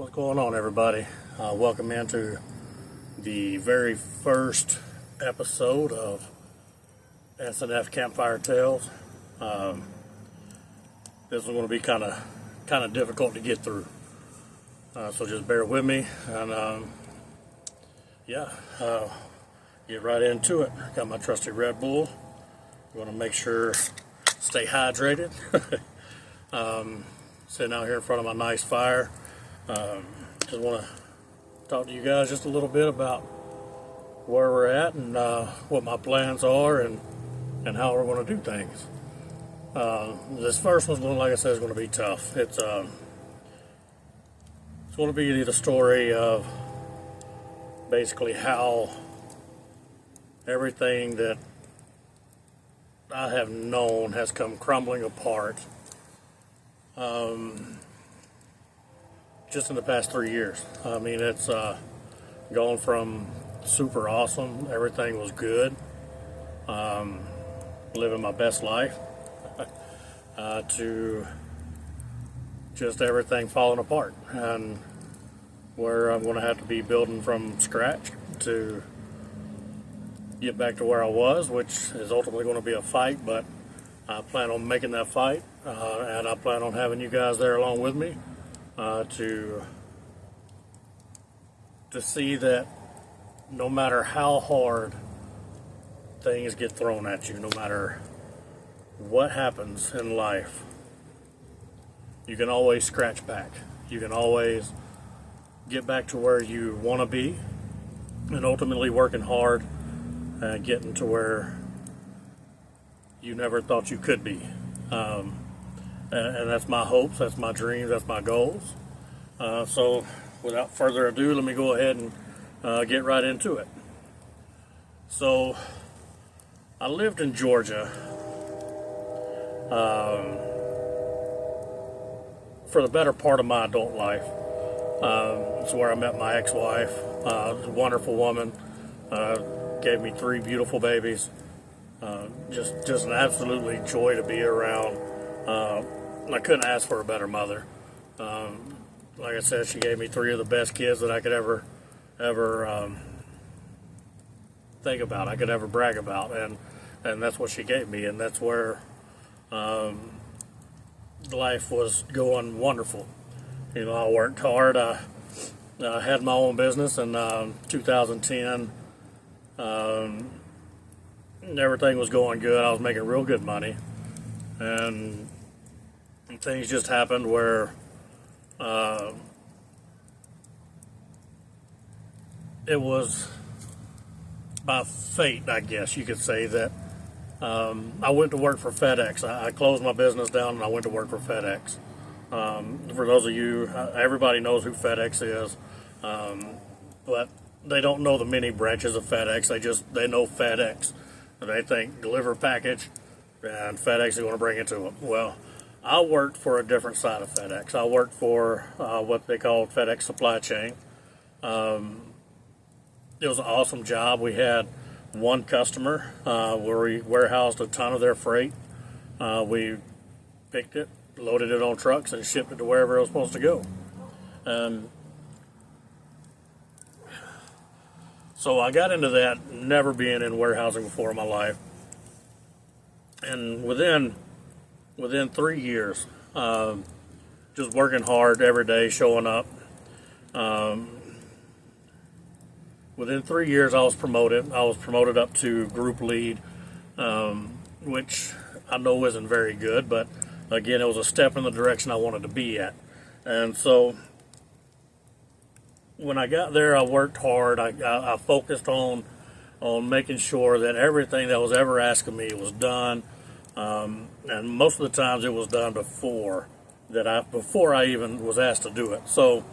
What's going on, everybody? Welcome into the very first episode of S&F Campfire Tales. This is going to be kind of difficult to get through, so just bear with me and get right into it. Got my trusty Red Bull. Want to make sure stay hydrated. Sitting out here in front of my nice fire. Just want to talk to you guys just a little bit about where we're at and what my plans are and how we're going to do things. This first one's going, like I said, is going to be tough. It's going to be the story of basically how everything that I have known has come crumbling apart. Just in the past 3 years. I mean, it's gone from super awesome, everything was good, living my best life, to just everything falling apart, and where I'm going to have to be building from scratch to get back to where I was, which is ultimately going to be a fight, but I plan on making that fight, and I plan on having you guys there along with me. To see that no matter how hard things get thrown at you, no matter what happens in life, you can always scratch back. You can always get back to where you want to be, and ultimately working hard and getting to where you never thought you could be. And that's my hopes, that's my dreams, that's my goals. So without further ado, let me go ahead and get right into it. So I lived in Georgia for the better part of my adult life. It's where I met my ex-wife, a wonderful woman, gave me 3 beautiful babies. Just an absolutely joy to be around. I couldn't ask for a better mother. Like I said, she gave me 3 of the best kids that I could ever think about, I could ever brag about, and that's what she gave me, and that's where life was going wonderful. You know, I worked hard. I had my own business in 2010. Everything was going good. I was making real good money, and things just happened where it was by fate, I guess you could say, that I went to work for FedEx. I closed my business down and I went to work for FedEx. For those of you, everybody knows who FedEx is, but they don't know the many branches of FedEx. They know FedEx. They think deliver package and FedEx is going to bring it to them. Well, I worked for a different side of FedEx. I worked for what they call FedEx Supply Chain. It was an awesome job. We had one customer where we warehoused a ton of their freight. We picked it, loaded it on trucks, and shipped it to wherever it was supposed to go. So I got into that, never being in warehousing before in my life. And within 3 years, just working hard every day, showing up. Within 3 years, I was promoted. I was promoted up to group lead, which I know isn't very good, but again, it was a step in the direction I wanted to be at. And so when I got there, I worked hard. I focused on making sure that everything that was ever asked of me was done. And most of the times it was done before I even was asked to do it. So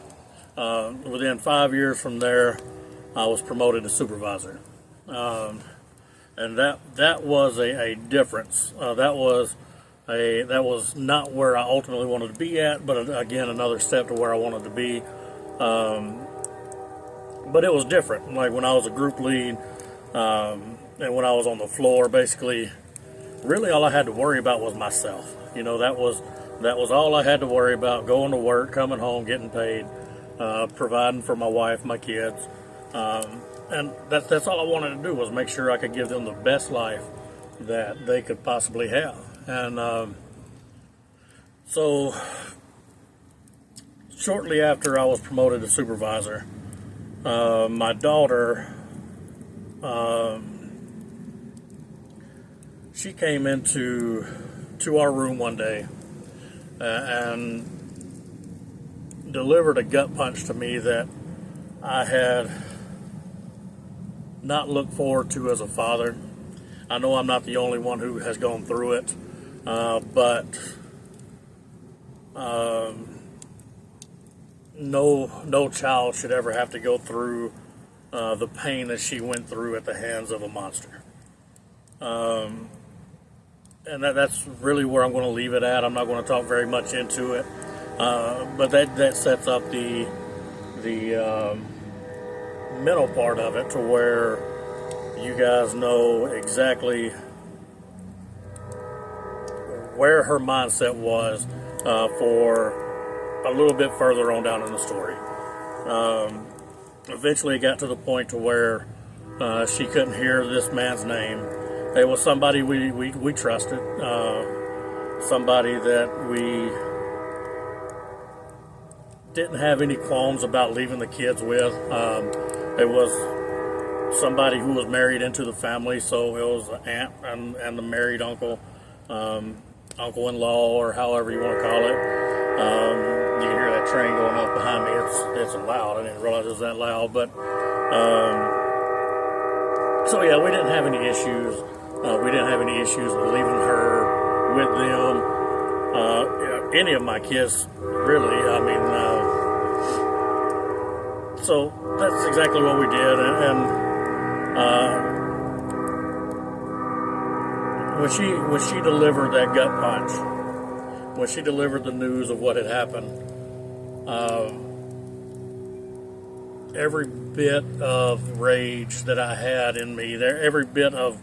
within 5 years from there, I was promoted to supervisor, and that was a difference. That was not where I ultimately wanted to be at, but again, another step to where I wanted to be. But it was different. Like when I was a group lead, and when I was on the floor, basically, really all I had to worry about was myself. You know, that was all I had to worry about, going to work, coming home, getting paid. providing for my wife, my kids, and that's all I wanted to do, was make sure I could give them the best life that they could possibly have. And so shortly after I was promoted to supervisor, my daughter, she came into our room one day and delivered a gut punch to me that I had not looked forward to as a father. I know I'm not the only one who has gone through it, but no child should ever have to go through the pain that she went through at the hands of a monster. And that's really where I'm going to leave it at. I'm not going to talk very much into it, but that sets up the mental part of it, to where you guys know exactly where her mindset was for a little bit further on down in the story. Eventually it got to the point to where she couldn't hear this man's name. It was somebody we trusted, somebody that we didn't have any qualms about leaving the kids with. It was somebody who was married into the family, so it was the aunt and the married uncle, uncle-in-law, or however you want to call it. You can hear that train going up behind me. It's loud. I didn't realize it was that loud, but so yeah, we didn't have any issues. We didn't have any issues with leaving her with them. Any of my kids, really. I mean, so that's exactly what we did. And when she delivered that gut punch, when she delivered the news of what had happened, every bit of rage that I had in me, every bit of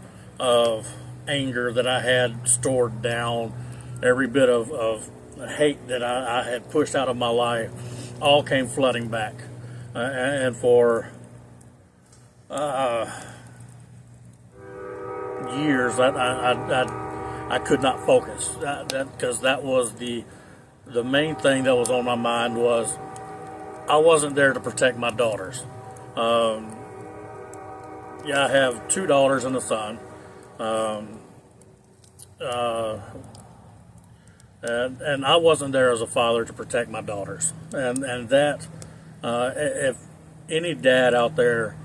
anger that I had stored down, every bit of hate that I had pushed out of my life, all came flooding back. And for years, I could not focus, because that was the main thing that was on my mind. Was I wasn't there to protect my daughters. Yeah, I have 2 daughters and a son. And I wasn't there as a father to protect my daughters. And that, if any dad out there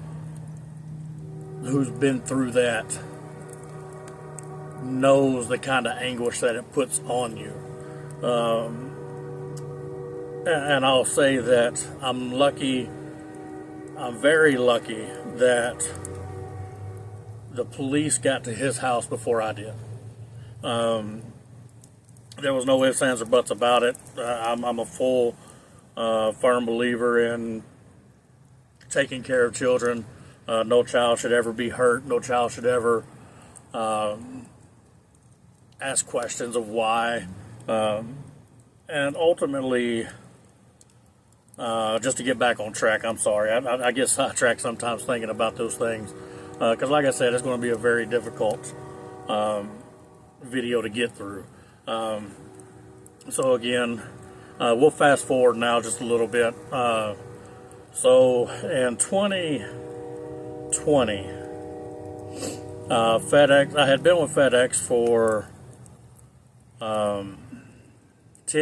who's been through that knows the kind of anguish that it puts on you. And I'll say that I'm very lucky that the police got to his house before I did. There was no ifs, ands, or buts about it. I'm a full, firm believer in taking care of children. No child should ever be hurt. No child should ever ask questions of why. And ultimately, just to get back on track, I'm sorry, I get sidetracked sometimes thinking about those things. Because like I said, it's going to be a very difficult video to get through. So again, we'll fast forward now just a little bit. So in 2020, FedEx, I had been with FedEx for 10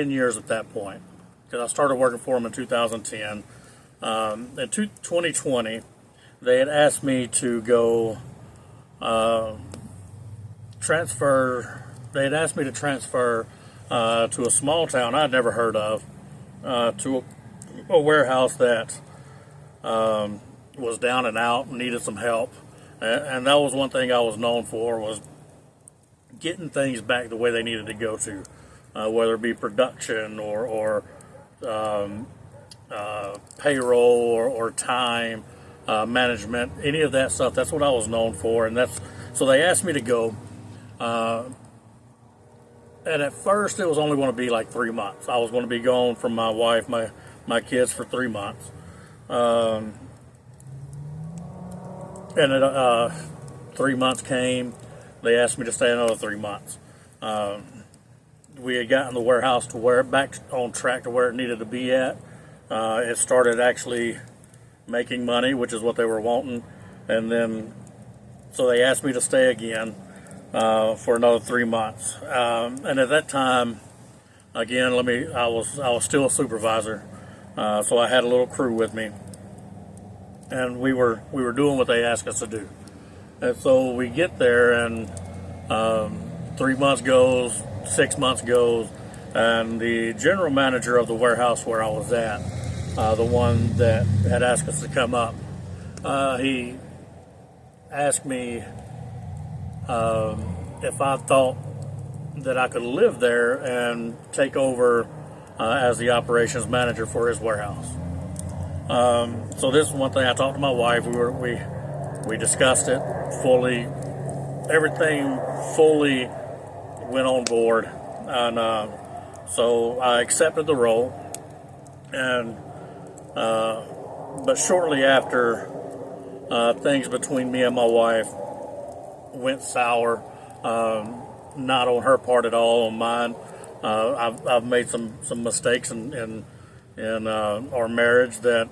years at that point, because I started working for them in 2010. In 2020, they had asked me to go transfer. They had asked me to transfer to a small town I'd never heard of, to a warehouse that was down and out and needed some help. And that was one thing I was known for, was getting things back the way they needed to go to, whether it be production or payroll or time management, any of that stuff. That's what I was known for, and so they asked me to go. And at first, it was only going to be like 3 months. I was going to be gone from my wife, my my kids for 3 months. Um, and 3 months came. They asked me to stay another 3 months. We had gotten the warehouse to where back on track to where it needed to be at. It started actually making money, which is what they were wanting, and then so they asked me to stay again for another 3 months. And at that time, again, I was still a supervisor, so I had a little crew with me, and we were doing what they asked us to do. And so we get there, and 3 months goes, 6 months goes, and the general manager of the warehouse where I was at, the one that had asked us to come up, he asked me if I thought that I could live there and take over as the operations manager for his warehouse. So this is one thing I talked to my wife. We discussed it fully. Everything fully went on board, and so I accepted the role. And but shortly after, things between me and my wife went sour. Not on her part at all, on mine. I've made some mistakes in our marriage that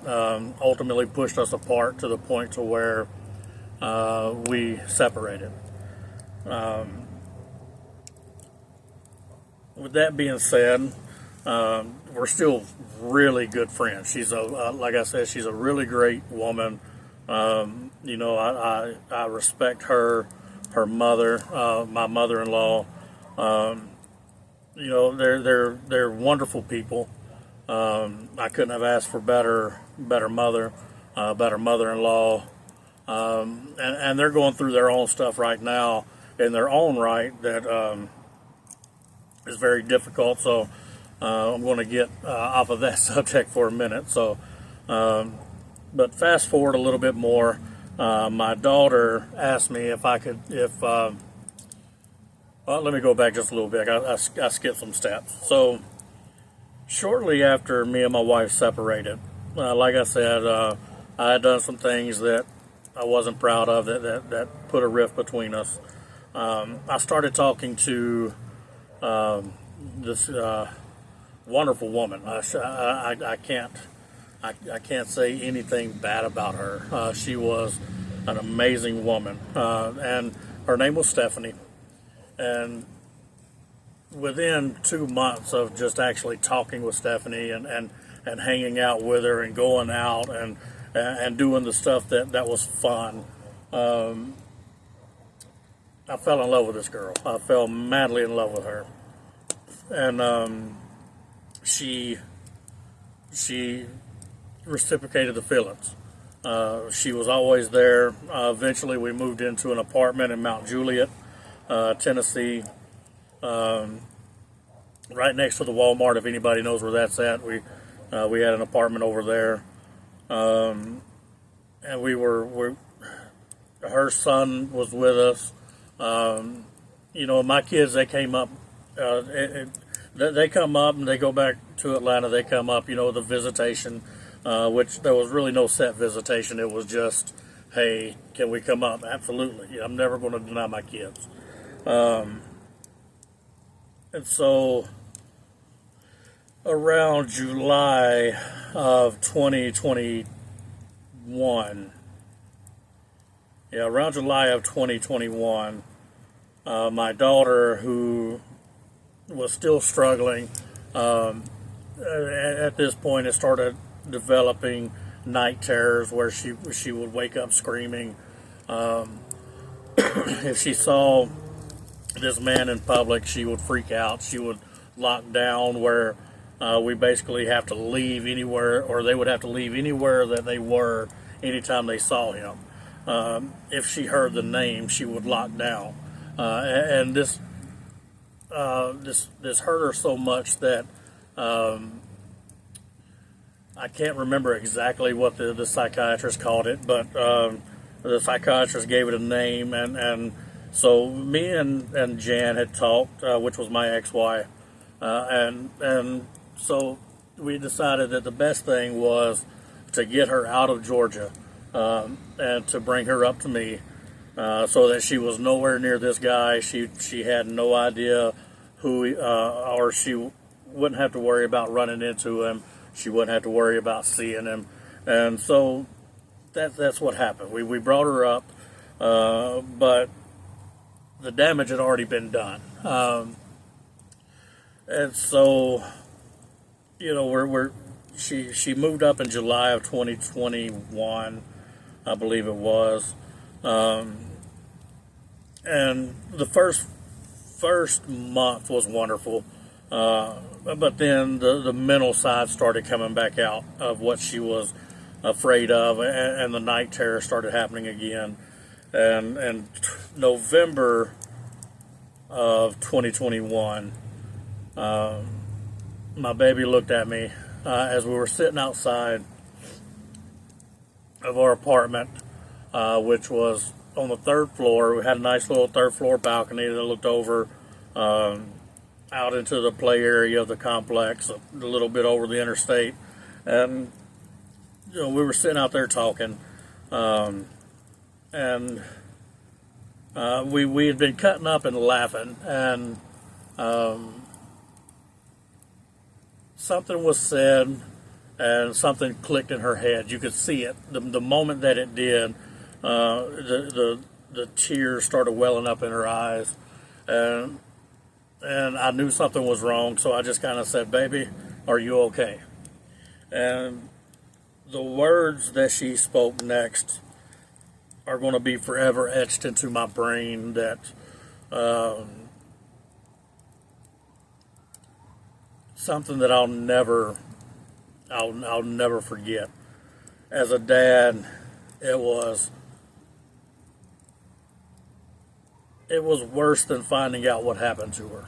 ultimately pushed us apart to the point to where we separated. With that being said, we're still really good friends. She's like I said, she's a really great woman. I respect her mother, my mother-in-law. They're wonderful people. I couldn't have asked for better mother, better mother-in-law. And they're going through their own stuff right now in their own right that is very difficult. So I'm going to get off of that subject for a minute. So, but fast forward a little bit more. My daughter asked me if I could, well, let me go back just a little bit. I skipped some steps. So, shortly after me and my wife separated, like I said, I had done some things that I wasn't proud of that put a rift between us. I started talking to this wonderful woman. I can't say anything bad about her. She was an amazing woman, and her name was Stephanie. And within 2 months of just actually talking with Stephanie and hanging out with her and going out and doing the stuff that was fun, I fell in love with this girl. I fell madly in love with her, and she reciprocated the feelings. She was always there. Eventually, we moved into an apartment in Mount Juliet, Tennessee, right next to the Walmart. If anybody knows where that's at, we had an apartment over there, and her son was with us. My kids, they came up. They come up and they go back to Atlanta. They come up, the visitation, which there was really no set visitation. It was just, hey, can we come up? Absolutely. I'm never going to deny my kids. And so around July of 2021, my daughter, who was still struggling, at this point it started developing night terrors where she would wake up screaming. If she saw this man in public, she would freak out. She would lock down where we basically have to leave anywhere, or they would have to leave anywhere that they were anytime they saw him. If she heard the name, she would lock down. And this hurt her so much that I can't remember exactly what the psychiatrist called it, but the psychiatrist gave it a name, and so me and Jan had talked, which was my ex-wife, and so we decided that the best thing was to get her out of Georgia, and to bring her up to me, so that she was nowhere near this guy. She had no idea who, or she wouldn't have to worry about running into him. She wouldn't have to worry about seeing him. And so that's what happened. We brought her up, but the damage had already been done. And so, she moved up in July of 2021, I believe it was. And the first month was wonderful. But then the mental side started coming back out of what she was afraid of, and the night terror started happening again. And November of 2021, my baby looked at me as we were sitting outside of our apartment, which was on the third floor. We had a nice little third floor balcony that looked over out into the play area of the complex, a little bit over the interstate. And we were sitting out there talking, and we had been cutting up and laughing, and something was said, and something clicked in her head. You could see it. The moment that it did, the tears started welling up in her eyes, and I knew something was wrong. So I just kind of said, "Baby, are you okay?" And the words that she spoke next are going to be forever etched into my brain. That something that I'll never forget. As a dad, it was worse than finding out what happened to her.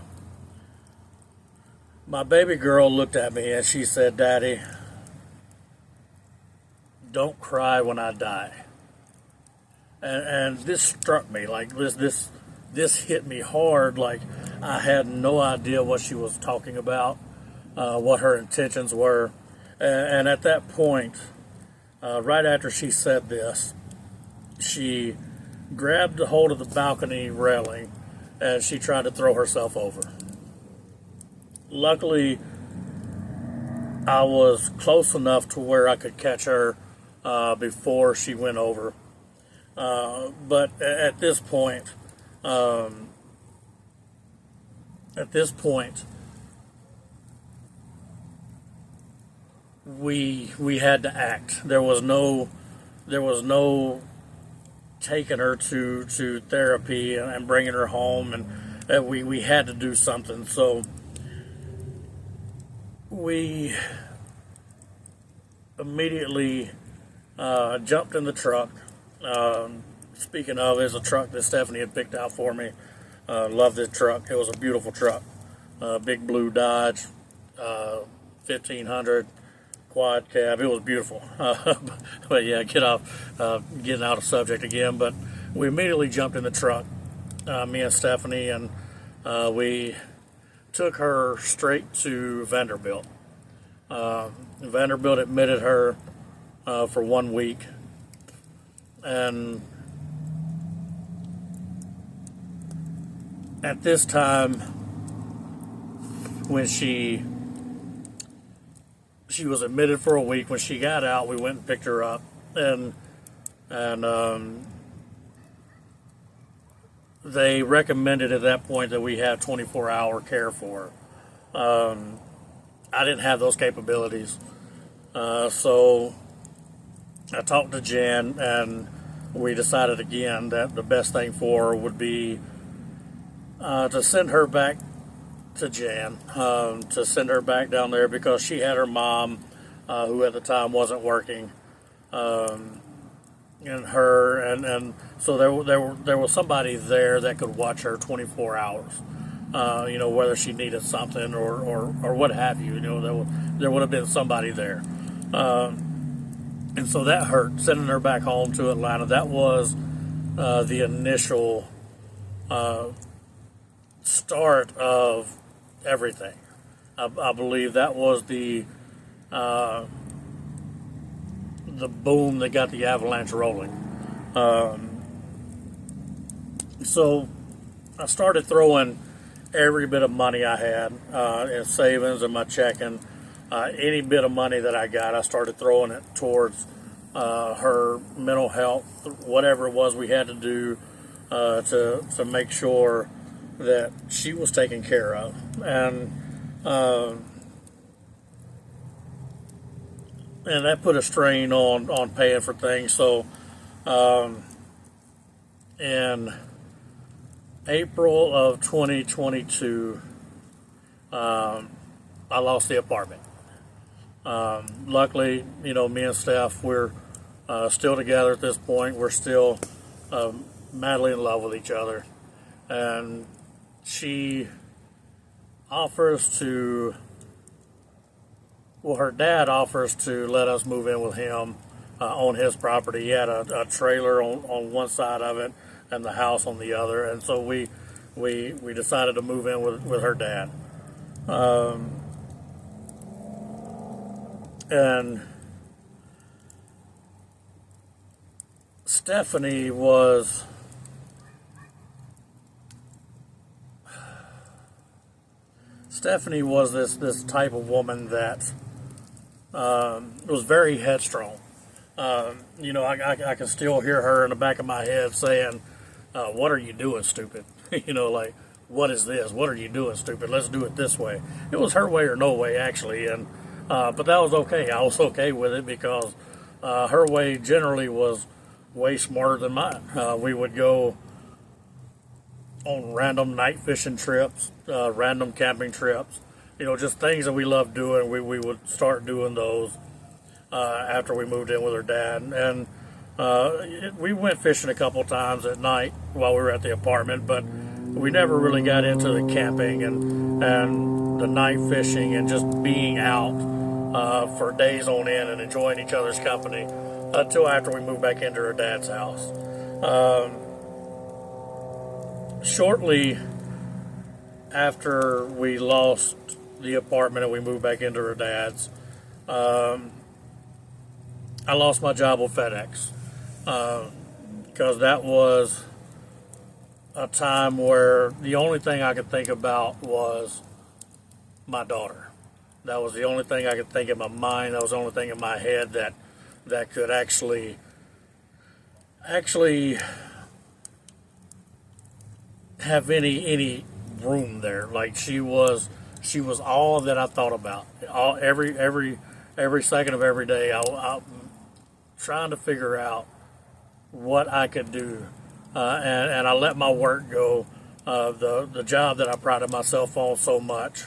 My baby girl looked at me and she said, "Daddy, don't cry when I die." And this struck me, like this hit me hard. Like I had no idea what she was talking about, what her intentions were. And at that point, right after she said this, she grabbed a hold of the balcony railing and she tried to throw herself over. Luckily, I was close enough to where I could catch her before she went over. But at this point, we had to act. There was no taking her to therapy and bringing her home, and we had to do something. So we immediately jumped in the truck. Speaking of, it's a truck that Stephanie had picked out for me. Loved this truck. It was a beautiful truck. Big blue Dodge, 1500 quad cab. It was beautiful. But yeah, getting out of subject again. But we immediately jumped in the truck, me and Stephanie, and we took her straight to Vanderbilt. Vanderbilt admitted her for 1 week, and at this time, when she was admitted for a week, when she got out, we went and picked her up, and they recommended at that point that we have 24-hour care for her. I didn't have those capabilities, so I talked to Jen, and we decided again that the best thing for her would be to send her back to Jan, to send her back down there, because she had her mom, who at the time wasn't working, and so there was somebody there that could watch her 24 hours. Whether she needed something or what have you. There would have been somebody there, and so that hurt. Sending her back home to Atlanta, that was the initial start of everything. I believe that was the the boom that got the avalanche rolling. So I started throwing every bit of money I had in savings and my checking. Any bit of money that I got, I started throwing it towards her mental health, whatever it was we had to do to make sure that she was taken care of. And that put a strain on paying for things. So in April of 2022, I lost the apartment. Luckily, me and Steph, we're still together at this point. We're still madly in love with each other. And she offers to, well, her dad offers to let us move in with him on his property. He had a trailer on one side of it and the house on the other. And so we decided to move in with her dad. And Stephanie was this type of woman that was very headstrong. I can still hear her in the back of my head saying, "What are you doing, stupid?" Like, "What is this? What are you doing, stupid? Let's do it this way." It was her way or no way, actually, and but that was okay. I was okay with it because her way generally was way smarter than mine. We would go on random night fishing trips, random camping trips, just things that we loved doing. We would start doing those after we moved in with her dad. And we went fishing a couple times at night while we were at the apartment, but we never really got into the camping and the night fishing and just being out for days on end and enjoying each other's company until after we moved back into her dad's house. Shortly after we lost the apartment and we moved back into her dad's, I lost my job with FedEx because that was a time where the only thing I could think about was my daughter. That was the only thing I could think in my mind. That was the only thing in my head that could actually have any room there. Like, she was all that I thought about. Every second of every day, I'm trying to figure out what I could do, and I let my work go. The job that I prided myself on so much,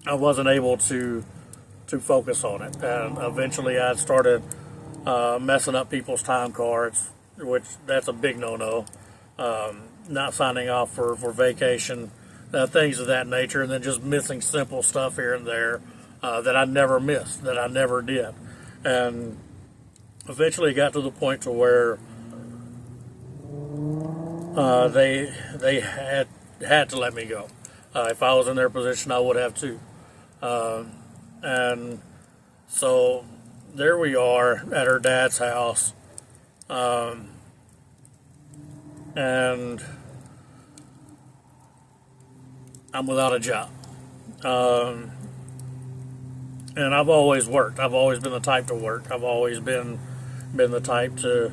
I wasn't able to focus on it, and eventually I started messing up people's time cards, which that's a big no-no. Not signing off for vacation, things of that nature, and then just missing simple stuff here and there that I never missed, that I never did. And eventually it got to the point to where they had to let me go. If I was in their position, I would have too. And so there we are at her dad's house, and I'm without a job. And I've always worked. I've always been the type to work. I've always been the type to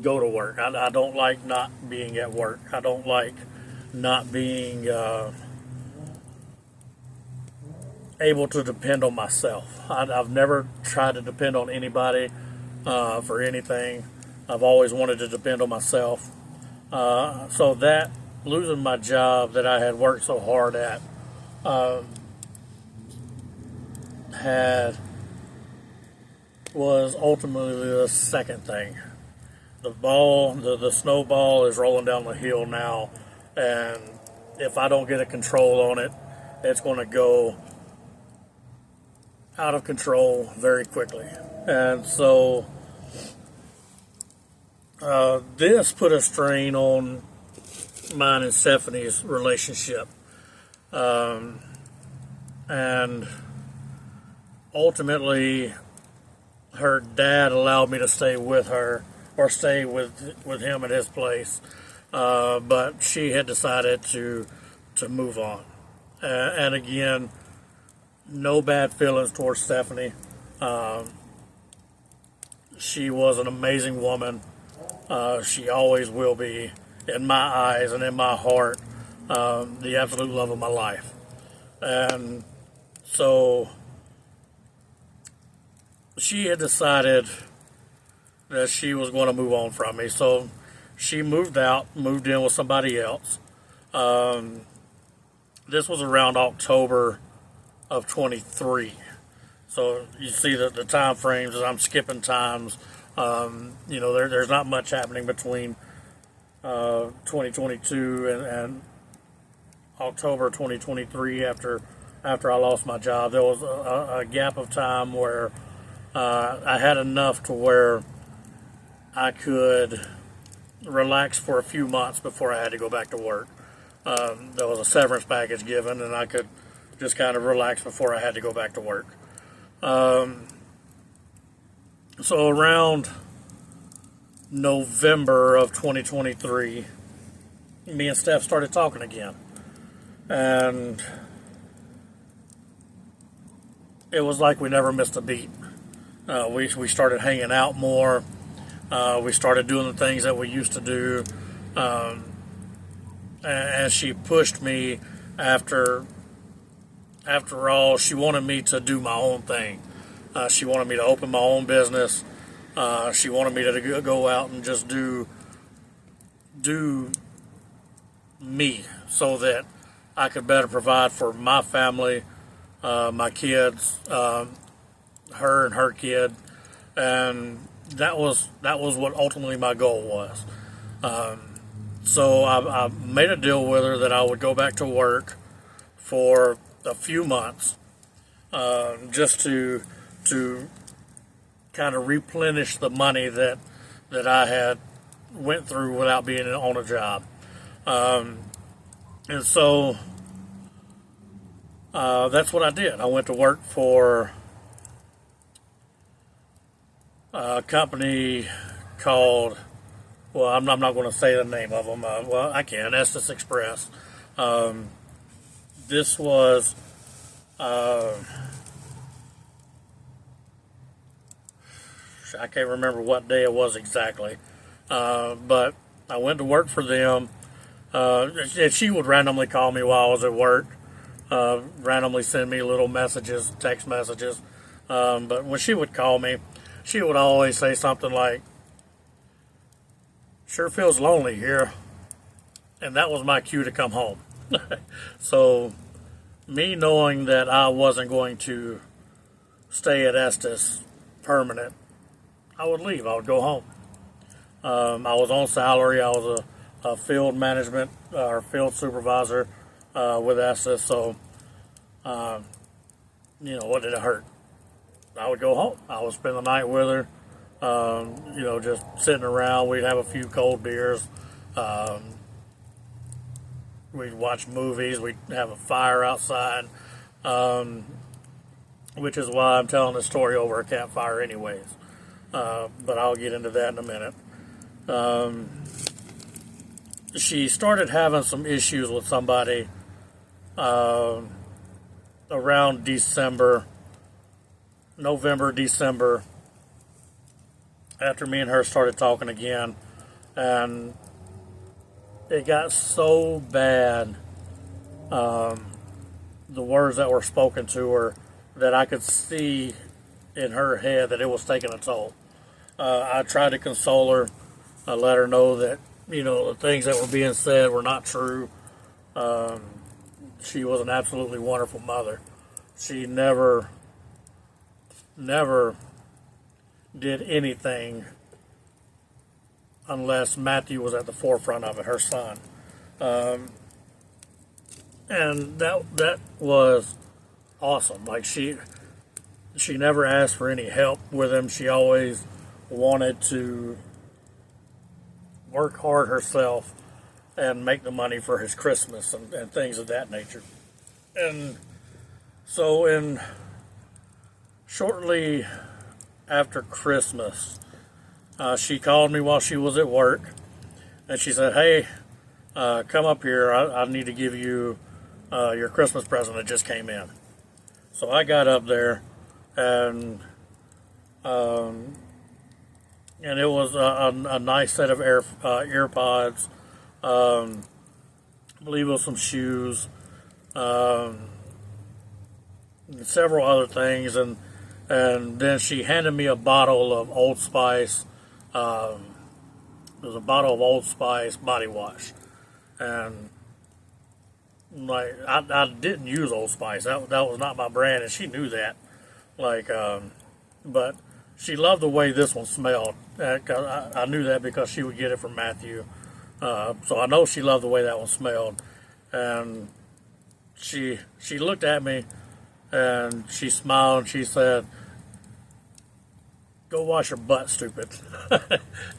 go to work. I don't like not being at work. I don't like not being able to depend on myself. I've never tried to depend on anybody for anything. I've always wanted to depend on myself. So that losing my job that I had worked so hard at was ultimately the second thing. The snowball is rolling down the hill now, and if I don't get a control on it, it's going to go out of control very quickly. And so this put a strain on mine and Stephanie's relationship. And ultimately, her dad allowed me to stay with her or stay with him at his place, but she had decided to move on. And again, no bad feelings towards Stephanie. She was an amazing woman. She always will be, in my eyes and in my heart, the absolute love of my life. And so she had decided that she was going to move on from me. So she moved out, moved in with somebody else. This was around October of 23. So you see the time frames as I'm skipping times. There's not much happening between 2022 and October 2023 after I lost my job. There was a gap of time where I had enough to where I could relax for a few months before I had to go back to work. There was a severance package given, and I could just kind of relax before I had to go back to work. So around November of 2023, me and Steph started talking again. And it was like we never missed a beat. We started hanging out more. We started doing the things that we used to do. And she pushed me after all, she wanted me to do my own thing. She wanted me to open my own business. She wanted me to go out and just do me so that I could better provide for my family, my kids, her and her kid, and that was what ultimately my goal was. So I made a deal with her that I would go back to work for a few months, just to kind of replenish the money that I had went through without being on a job. And so that's what I did. I went to work for a company called, well, I'm not going to say the name of them. Well, I can, Estes Express. This was I can't remember what day it was exactly, but I went to work for them. And she would randomly call me while I was at work, randomly send me little messages, text messages. But when she would call me, she would always say something like, "Sure feels lonely here," and that was my cue to come home. So, me knowing that I wasn't going to stay at Estes permanent, I would leave. I would go home. I was on salary. I was a field management or field supervisor with Estes. So, what did it hurt? I would go home. I would spend the night with her. Just sitting around. We'd have a few cold beers. We'd watch movies. We'd have a fire outside, which is why I'm telling this story over a campfire anyways. But I'll get into that in a minute. She started having some issues with somebody around November, December, after me and her started talking again, and it got so bad, the words that were spoken to her, that I could see in her head that it was taking a toll. I tried to console her. I let her know that, the things that were being said were not true. She was an absolutely wonderful mother. She never did anything unless Matthew was at the forefront of it, her son. And that was awesome. Like, she never asked for any help with him. She always wanted to work hard herself and make the money for his Christmas and things of that nature. And so, in shortly after Christmas, she called me while she was at work, and she said, "Hey, come up here. I need to give you your Christmas present that just came in." So I got up there, and and it was a nice set of earpods. I believe it was some shoes, and several other things, and then she handed me a bottle of Old Spice. It was a bottle of Old Spice body wash, and like I didn't use Old Spice. That was not my brand, and she knew that. Like, but she loved the way this one smelled. I knew that because she would get it from Matthew. So I know she loved the way that one smelled, and she looked at me, and she smiled, and she said, "Go wash your butt, stupid."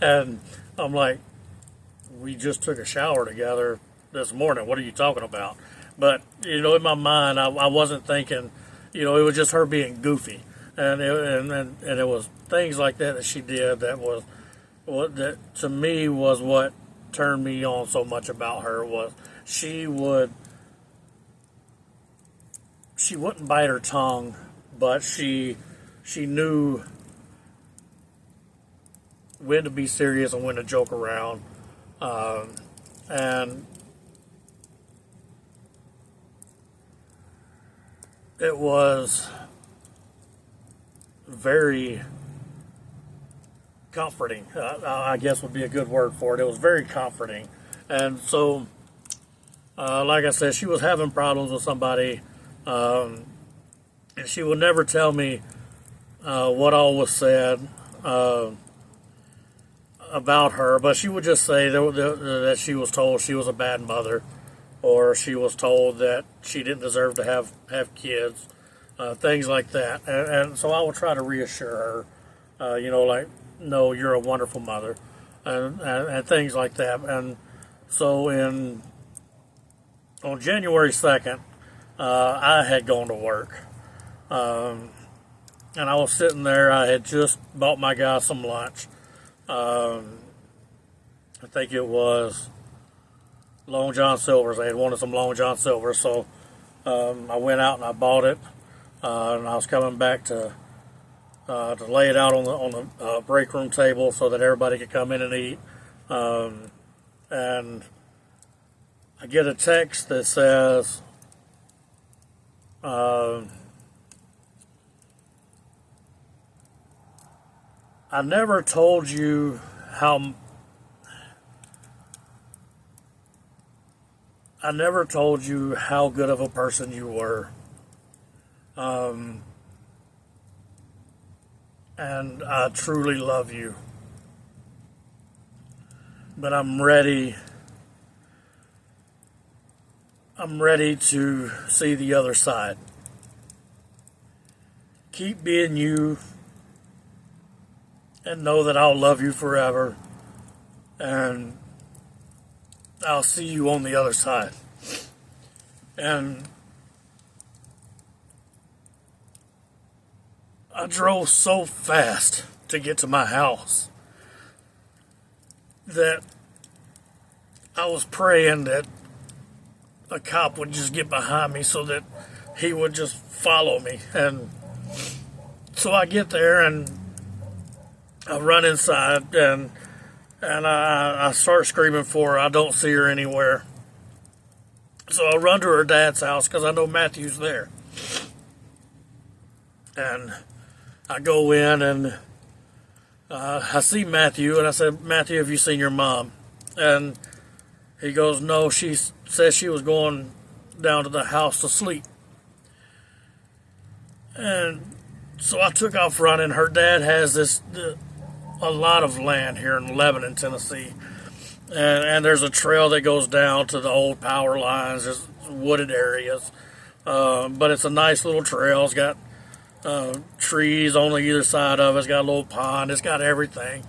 And I'm like, "We just took a shower together this morning. What are you talking about?" But, in my mind, I wasn't thinking, it was just her being goofy. And it was things like that she did that was, that to me was what turned me on so much about her. Was she wouldn't bite her tongue, but she knew when to be serious and when to joke around, and it was very comforting. I guess would be a good word for it. It was very comforting, and so, like I said, she was having problems with somebody, and she would never tell me what all was said about her, but she would just say that she was told she was a bad mother, or she was told that she didn't deserve to have kids, things like that. And so I would try to reassure her, like, "No, you're a wonderful mother," and things like that. And so on January 2nd, I had gone to work, and I was sitting there. I had just bought my guy some lunch. I think it was Long John Silver's. They had wanted some Long John Silver, so I went out and I bought it, and I was coming back to lay it out on the break room table so that everybody could come in and eat. And I get a text that says, "I never told you how good of a person you were. And I truly love you. But I'm ready to see the other side. Keep being you, and know that I'll love you forever, and I'll see you on the other side." And I drove so fast to get to my house that I was praying that a cop would just get behind me so that he would just follow me. And so I get there and I run inside, and I start screaming for her. I don't see her anywhere. So I run to her dad's house because I know Matthew's there. And I go in and I see Matthew, and I said, "Matthew, have you seen your mom?" And he goes, "No, she says she was going down to the house to sleep." And so I took off running. Her dad has a lot of land here in Lebanon, Tennessee. And there's a trail that goes down to the old power lines. There's wooded areas. But it's a nice little trail. It's got trees on either side of it. It's got a little pond. It's got everything.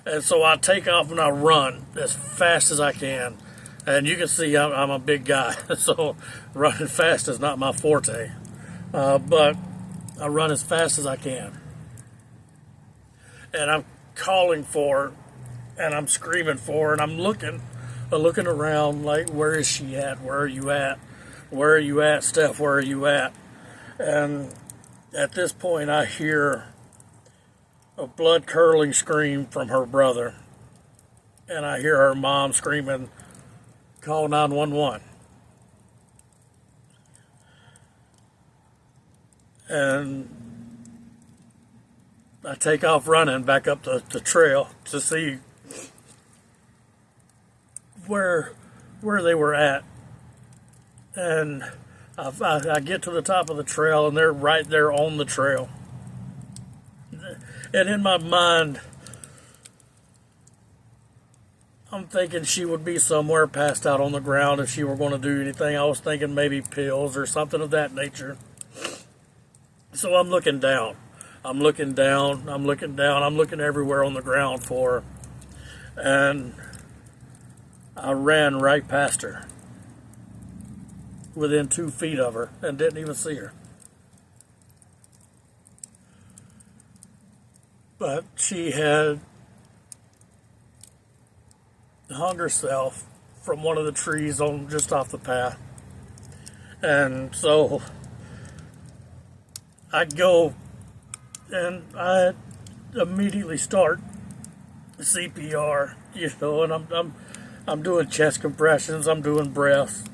And so I take off and I run as fast as I can. And you can see I'm a big guy, so running fast is not my forte. But I run as fast as I can. And I'm calling for her, and I'm screaming for her, and I'm looking around like, where is she at? Where are you at? Where are you at, Steph? Where are you at? And at this point, I hear a blood-curdling scream from her brother. And I hear her mom screaming, call 911. And I take off running back up the trail to see where they were at. And I get to the top of the trail, and they're right there on the trail. And in my mind, I'm thinking she would be somewhere passed out on the ground if she were going to do anything. I was thinking maybe pills or something of that nature. So I'm looking down. I'm looking down. I'm looking down. I'm looking everywhere on the ground for her. And I ran right past her, within 2 feet of her, and didn't even see her. But she had hung herself from one of the trees on just off the path. And so I go and I immediately start CPR, and I'm doing chest compressions, I'm doing breaths.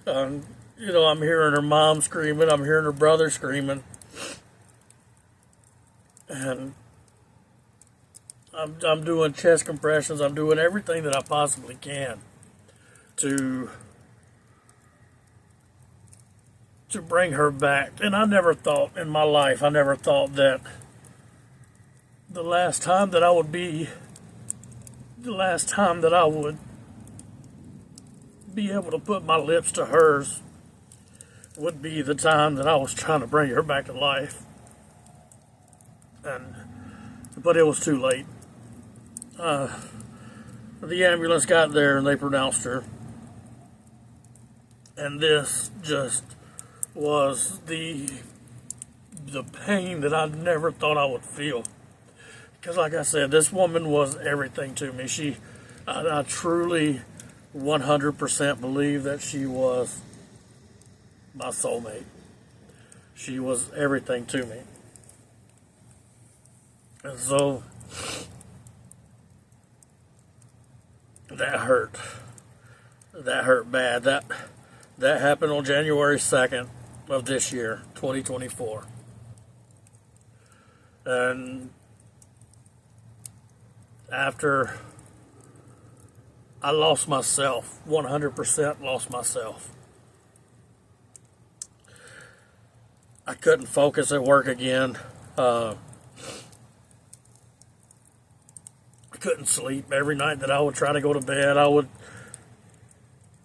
I'm hearing her mom screaming, I'm hearing her brother screaming, and I'm doing chest compressions. I'm doing everything that I possibly can to bring her back. And I never thought in my life, that the last time that I would be able to put my lips to hers would be the time that I was trying to bring her back to life. But it was too late. The ambulance got there and they pronounced her. And this just was the pain that I never thought I would feel. Because like I said, this woman was everything to me. I truly 100% believe that she was my soulmate. She was everything to me. And so that hurt. That hurt bad. That happened on January 2nd of this year, 2024. And after I lost myself, 100% lost myself. I couldn't focus at work again. I couldn't sleep. Every night that I would try to go to bed,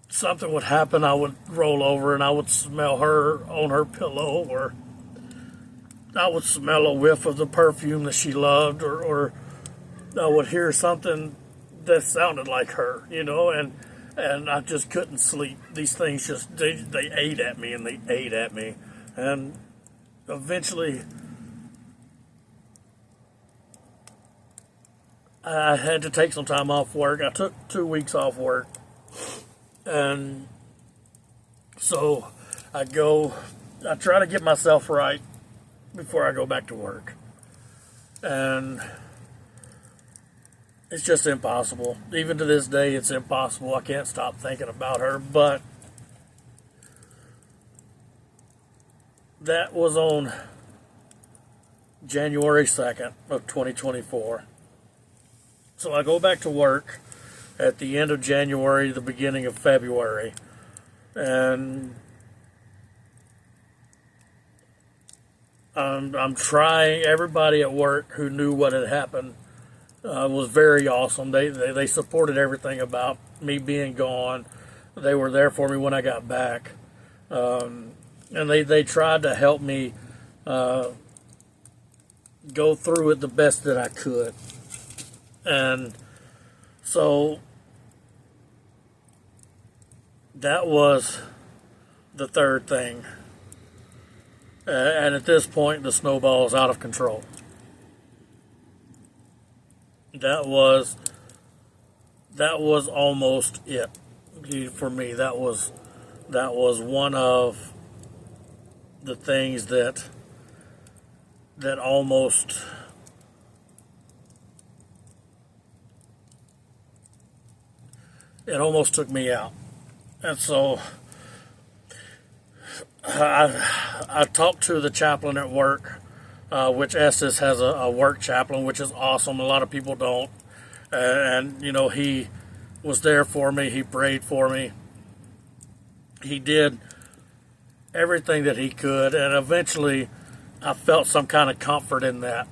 something would happen. I would roll over and I would smell her on her pillow, or I would smell a whiff of the perfume that she loved, or I would hear something that sounded like her, and I just couldn't sleep. These things they ate at me, and they ate at me. And eventually I had to take some time off work. I took 2 weeks off work. And so I try to get myself right before I go back to work. And it's just impossible. Even to this day, it's impossible. I can't stop thinking about her. But that was on January 2nd of 2024. So I go back to work at the end of January, the beginning of February, and I'm trying. Everybody at work who knew what had happened was very awesome. They supported everything about me being gone. They were there for me when I got back, and they tried to help me go through it the best that I could. And so That was the third thing. And at this point, the snowball is out of control. That was almost it for me. That was one of the things that almost took me out. And so I talked to the chaplain at work, which Estes has a work chaplain, which is awesome. A lot of people don't. And you know, he was there for me. He prayed for me. He did everything that he could. And eventually I felt some kind of comfort in that.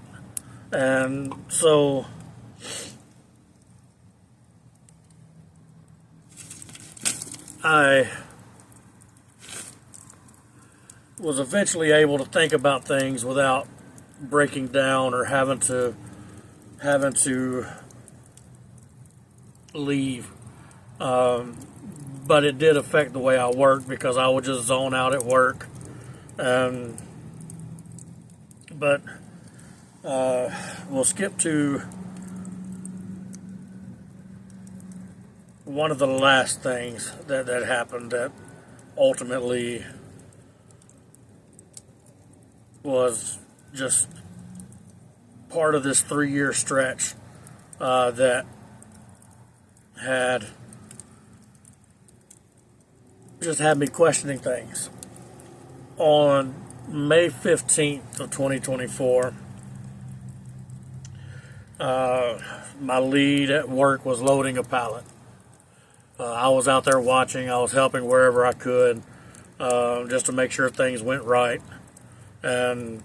And so I was eventually able to think about things without breaking down or having to leave. But it did affect the way I worked because I would just zone out at work. But we'll skip to one of the last things that happened that ultimately was just part of this 3-year stretch that had me questioning things. On May 15th of 2024, my lead at work was loading a pallet. I was out there watching. I was helping wherever I could, just to make sure things went right. And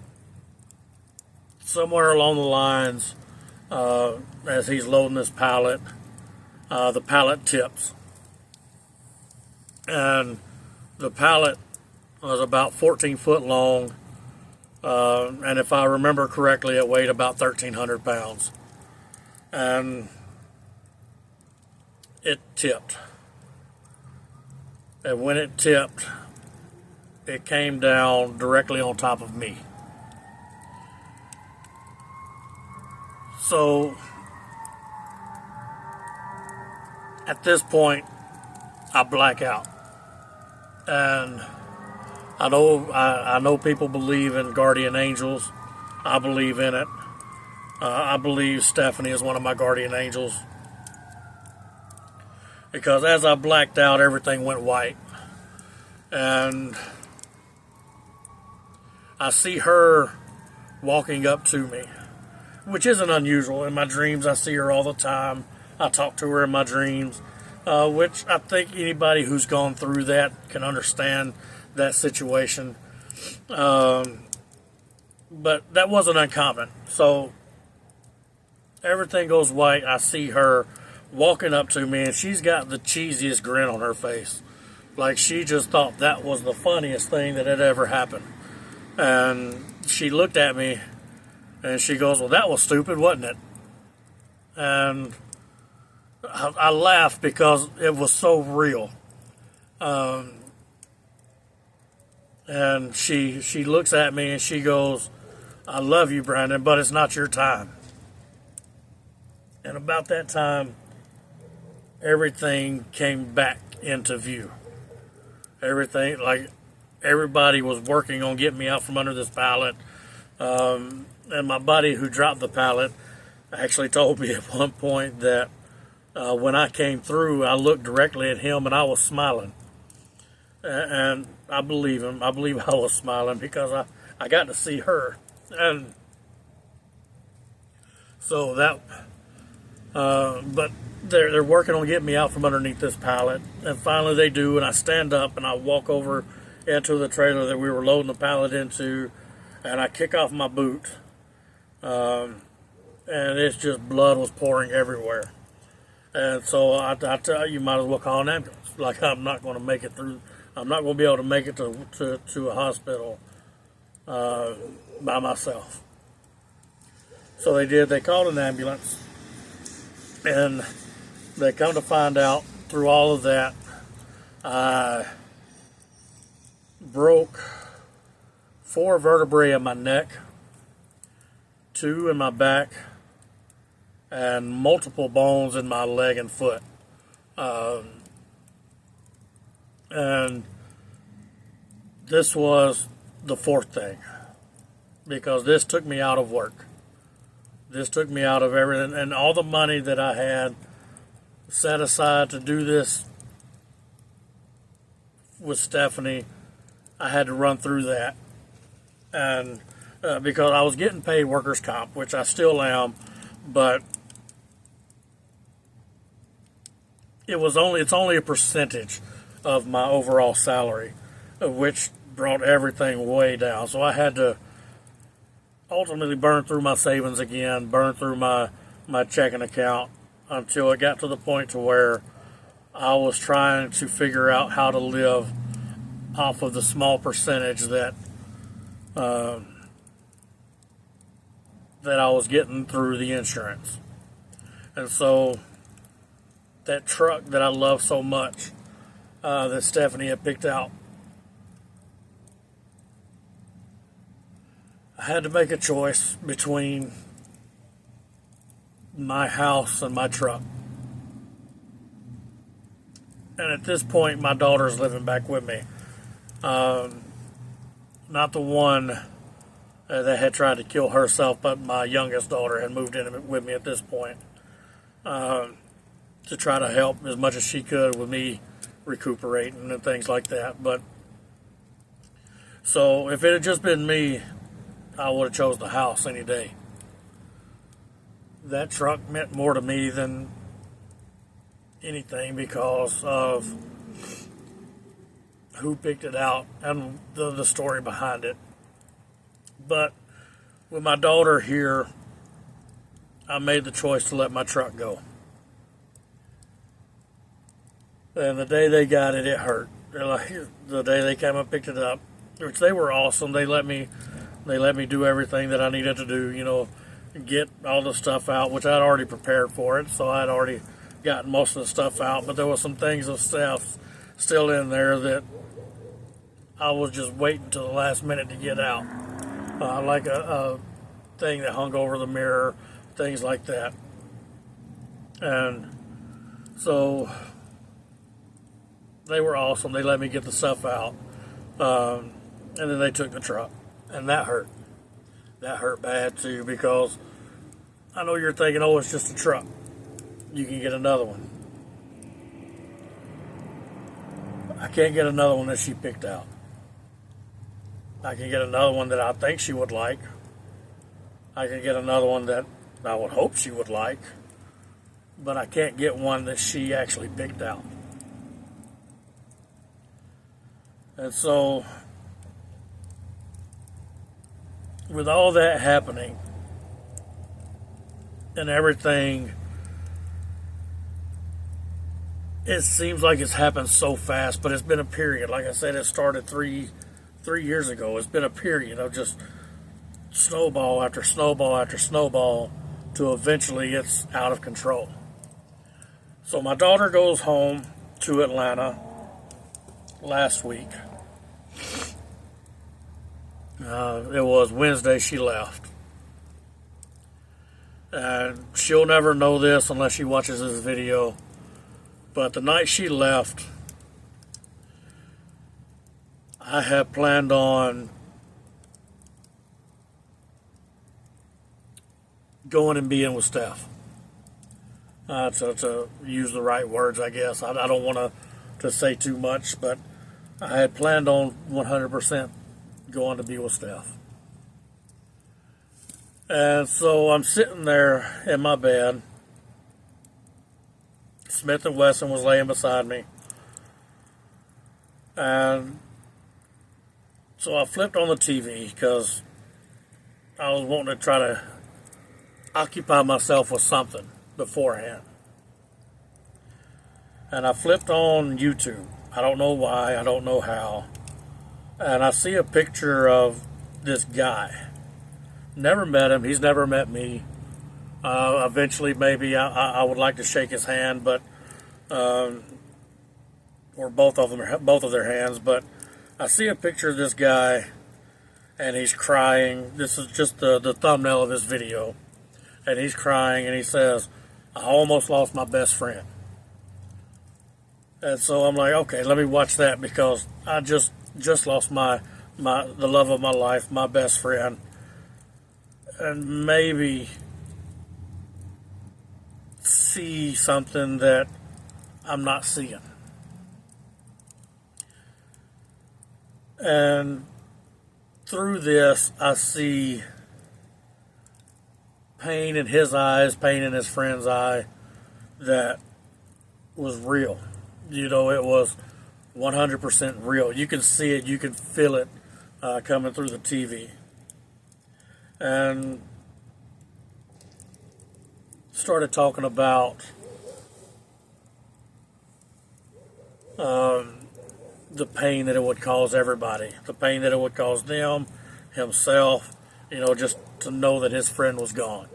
somewhere along the lines, as he's loading this pallet, the pallet tips. And the pallet was about 14 foot long, and if I remember correctly, it weighed about 1,300 pounds. And it tipped. And when it tipped, it came down directly on top of me. So at this point, I black out. And I know people believe in guardian angels. I believe in it. I believe Stephanie is one of my guardian angels. Because as I blacked out, everything went white. And I see her walking up to me, which isn't unusual. In my dreams, I see her all the time. I talk to her in my dreams, which I think anybody who's gone through that can understand that situation. But that wasn't uncommon. So everything goes white. I see her walking up to me, and she's got the cheesiest grin on her face. Like she just thought that was the funniest thing that had ever happened. And she looked at me, and she goes, "Well, that was stupid, wasn't it?" And I laughed because it was so real. And she looks at me and she goes, "I love you, Brandon, but it's not your time." And about that time, everything came back into view. Everything, like everybody was working on getting me out from under this pallet. And my buddy who dropped the pallet actually told me at one point that when I came through, I looked directly at him and I was smiling. And I believe him. I believe I was smiling because I got to see her. And so that, but they're working on getting me out from underneath this pallet. And finally they do, and I stand up and I walk over into the trailer that we were loading the pallet into, and I kick off my boot. And it's just blood was pouring everywhere. And so I tell you, might as well call an ambulance. Like I'm not going to make it through. I'm not going to be able to make it to a hospital by myself. So they did. They called an ambulance, and they come to find out through all of that I broke 4 vertebrae in my neck, 2 in my back, and multiple bones in my leg and foot. And this was the 4th thing, because this took me out of work. This took me out of everything, and all the money that I had set aside to do this with Stephanie, I had to run through that. And because I was getting paid workers' comp, which I still am, but it's only a percentage of my overall salary, which brought everything way down. So I had to ultimately burn through my savings again, burn through my checking account, until it got to the point to where I was trying to figure out how to live off of the small percentage that I was getting through the insurance. And so that truck that I love so much, that Stephanie had picked out, I had to make a choice between my house and my truck. And at this point, my daughter's living back with me. Not the one that had tried to kill herself, but my youngest daughter had moved in with me at this point, to try to help as much as she could with me recuperating and things like that. But so if it had just been me, I would have chose the house any day. That truck meant more to me than anything because of who picked it out and the story behind it. But with my daughter here, I made the choice to let my truck go. And the day they got it, it hurt. The day they came and picked it up, which they were awesome. They let me do everything that I needed to do, get all the stuff out, which I'd already prepared for it. So I'd already gotten most of the stuff out, but there was some things of stuff still in there that I was just waiting till the last minute to get out. Like a thing that hung over the mirror, things like that. And so they were awesome. They let me get the stuff out. And then they took the truck. And that hurt. That hurt bad too, because I know you're thinking, oh, it's just a truck. You can get another one. I can't get another one that she picked out. I can get another one that I think she would like. I can get another one that I would hope she would like. But I can't get one that she actually picked out. And so, with all that happening and everything, it seems like it's happened so fast, but it's been a period. Like I said, it started three years ago. It's been a period of just snowball after snowball after snowball to eventually it's out of control. So my daughter goes home to Atlanta last week. It was Wednesday she left. And she'll never know this unless she watches this video. But the night she left, I had planned on going and being with Steph. To use the right words, I guess. I don't want to say too much, but I had planned on 100% going to be with Steph. And so I'm sitting there in my bed. Smith & Wesson was laying beside me. And so I flipped on the TV because I was wanting to try to occupy myself with something beforehand. And I flipped on YouTube. I don't know why, I don't know how. And I see a picture of this guy. Never met him, he's never met me. Eventually maybe I would like to shake his hand, but or both of their hands. But I see a picture of this guy, and he's crying. This is just the thumbnail of this video, and he's crying, and he says, "I almost lost my best friend." And so I'm like, okay, let me watch that, because I just lost the love of my life, my best friend, and maybe see something that I'm not seeing. And through this, I see pain in his eyes, pain in his friend's eye, that was real. You know, it was 100% real. You can see it, you can feel it coming through the TV. And started talking about the pain that it would cause everybody, the pain that it would cause them, himself, just to know that his friend was gone.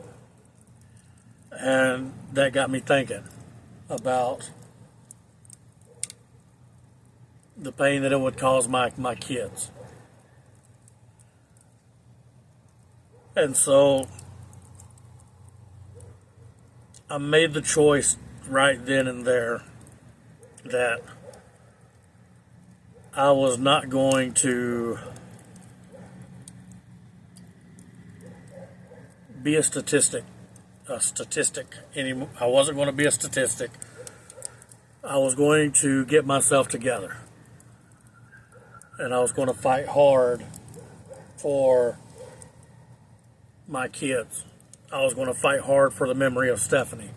And that got me thinking about the pain that it would cause my kids. And so I made the choice right then and there that I was not going to be a statistic anymore. I wasn't going to be a statistic. I was going to get myself together. And I was going to fight hard for my kids. I was going to fight hard for the memory of Stephanie.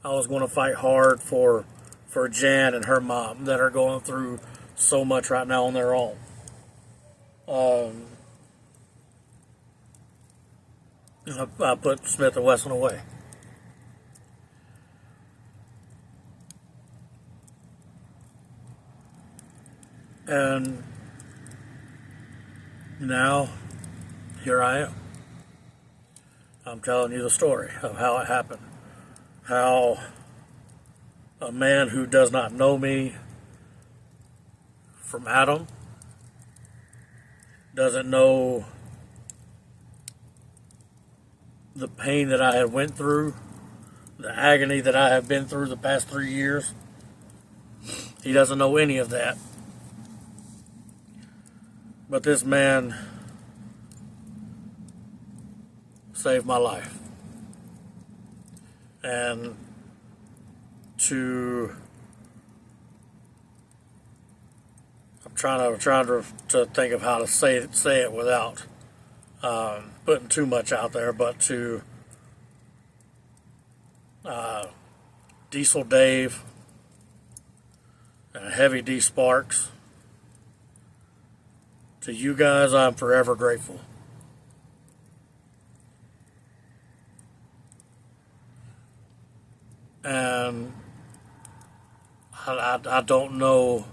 I was going to fight hard for Jan and her mom, that are going through so much right now on their own. I put Smith and Wesson away. And now, here I am. I'm telling you the story of how it happened. How a man who does not know me from Adam, doesn't know the pain that I have went through, the agony that I have been through the past 3 years. He doesn't know any of that. But this man saved my life. And I'm trying to think of how to say it without putting too much out there, but to Diesel Dave and Heavy D Sparks, to you guys, I'm forever grateful. And I don't know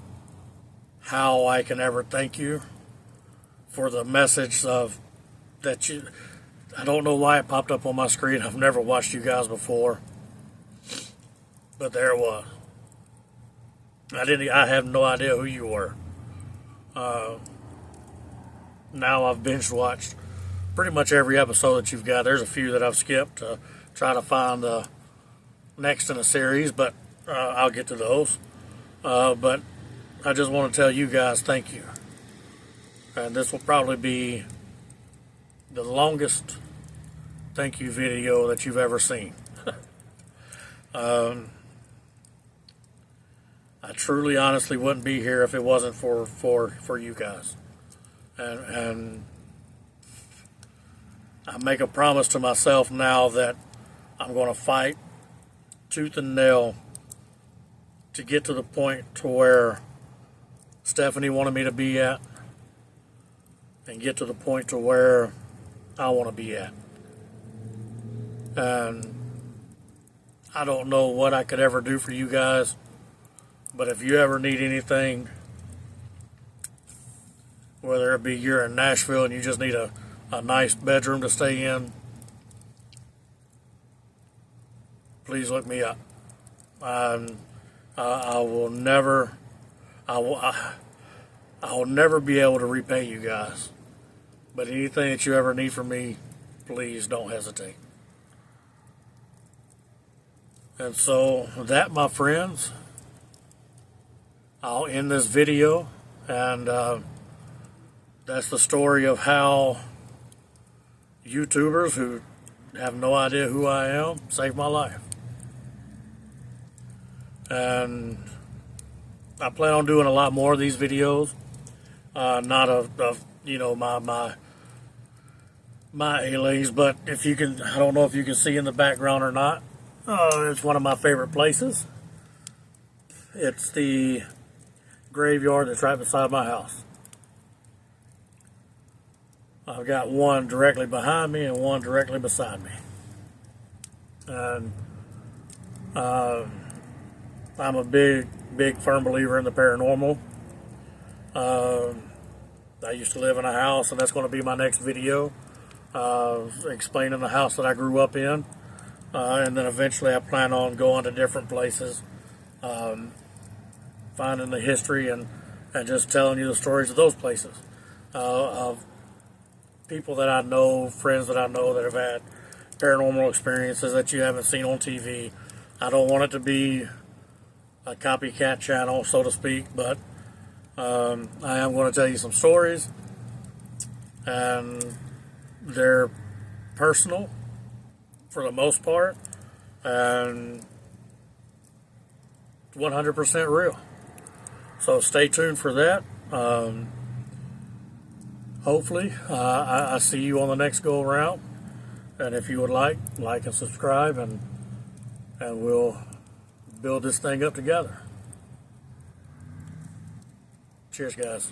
how I can ever thank you for the message of that you. I don't know why it popped up on my screen. I've never watched you guys before, but there it was. I have no idea who you were. Now I've binge watched pretty much every episode that you've got. There's a few that I've skipped to try to find the next in a series, but I'll get to those. But I just want to tell you guys thank you. And this will probably be the longest thank you video that you've ever seen. I truly, honestly wouldn't be here if it wasn't for you guys. And I make a promise to myself now that I'm going to fight tooth and nail to get to the point to where Stephanie wanted me to be at, and get to the point to where I want to be at. And I don't know what I could ever do for you guys, but if you ever need anything, whether it be you're in Nashville and you just need a nice bedroom to stay in, please look me up. I will never, I will never be able to repay you guys. But anything that you ever need from me, please don't hesitate. And so that, my friends, I'll end this video, and that's the story of how YouTubers who have no idea who I am saved my life. And I plan on doing a lot more of these videos, not of you know, my Aliens, but if you can, I don't know if you can see in the background or not. It's one of my favorite places. It's the graveyard that's right beside my house. I've got one directly behind me and one directly beside me. And I'm a big firm believer in the paranormal. I used to live in a house, and that's going to be my next video, explaining the house that I grew up in. And then eventually I plan on going to different places, finding the history and just telling you the stories of those places, of people that I know, friends that I know that have had paranormal experiences that you haven't seen on TV. I don't want it to be a copycat channel, so to speak, but I am going to tell you some stories, and they're personal for the most part, and 100% real. So stay tuned for that. Hopefully, I see you on the next go around. And if you would like and subscribe, and we'll build this thing up together. Cheers, guys.